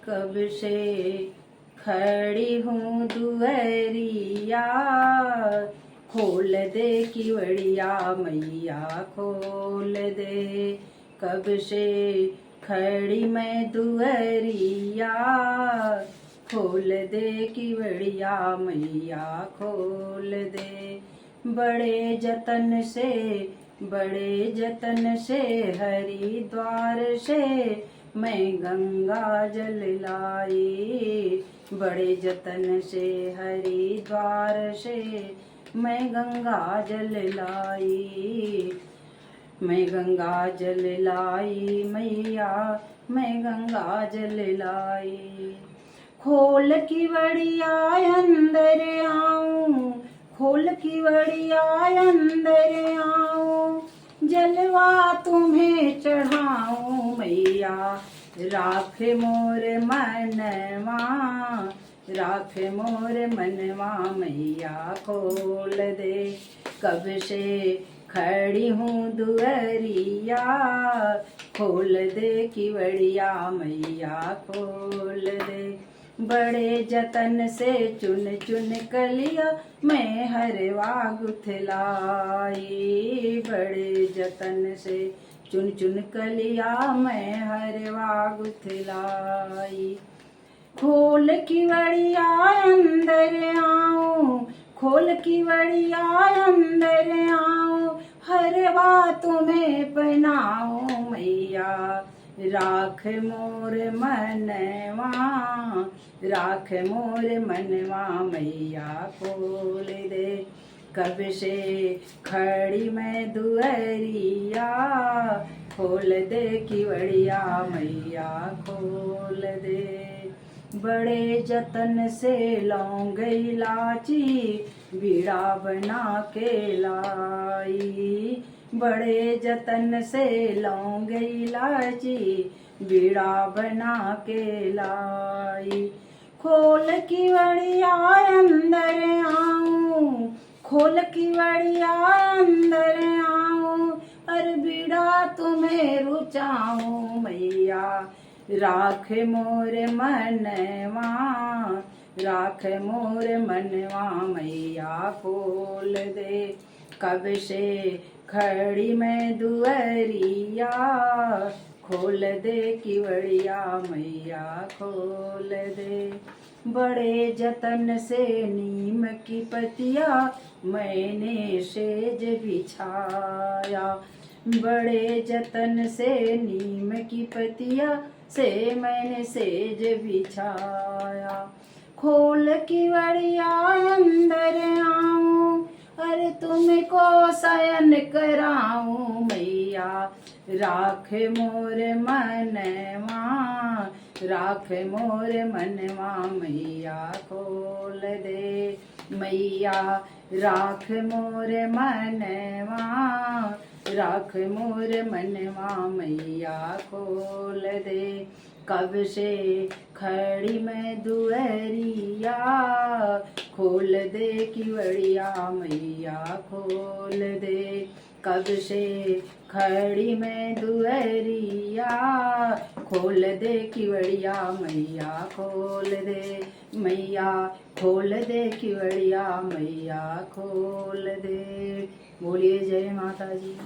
कब से खड़ी हूँ दुअरिया, खोल दे किवड़िया मैया खोल दे। कब से खड़ी मैं दुअरिया, खोल दे किवड़िया मैया खोल दे। बड़े जतन से हरिद्वार से मैं गंगा जल लाई। बड़े जतन से हरिद्वार से मैं गंगा जल लाई। मैं गंगा जल लाई मैया, मैं गंगा जल लाई। खोल किवड़िया अंदर आऊं, खोल किवड़िया अंदर आऊं, जलवा तुम्हें चढ़ाऊं मैया। राख मोर मनवा, राख मोर मनवा मैया खोल दे। कब से खड़ी हूँ दुअरिया, खोल दे किवड़िया मैया खोल दे। बड़े जतन से चुन चुन कलिया मैं हरवा गुथलाई। बड़े जतन से चुन चुन कलिया मैं हरवा गुथलाई। खोल किवड़िया अंदर आऊं, खोल किवड़िया अंदर आऊं, हरवा तुम्हें पहनाऊं मैया। राख मोर मनवा, राख मोर मनवा मैया खोल दे। कब से खड़ी मैं दुअरिया, खोल दे किवड़िया मैया खोल दे। बड़े जतन से लौंग इलाची बीड़ा बना के लाई। बड़े जतन से लौंग इलाची बीड़ा बना के लाई। खोल किवड़िया अंदर आऊं, खोल किवड़िया अंदर आऊं, अर बीड़ा तुम्हें रुचाऊं मैया। राख मोर मनवा, राख मोर मनवा मैया खोल दे। कब से खड़ी मैं दुअरिया, खोल दे किवड़िया मैया खोल दे। बड़े जतन से नीम की पतिया मैंने सेज बिछाया। बड़े जतन से नीम की पतिया से मैंने सेज बिछाया। खोल किवड़िया अंदर आऊं, अरे तुमको शयन कराऊं मैया। राख मोर मनवा, राख मोर मनवा मैया खोल दे मैया। राख मोर मनवा, राख मोर मनवा मैया खोल दे। कब से खड़ी मैं दुअरिया, खोल दे किवड़िया मैया खोल दे। कब से खड़ी मैं दुअरिया, खोल दे किवड़िया मैया खोल दे। मैया खोल दे किवड़िया मैया खोल दे। बोलिए जय माता जी।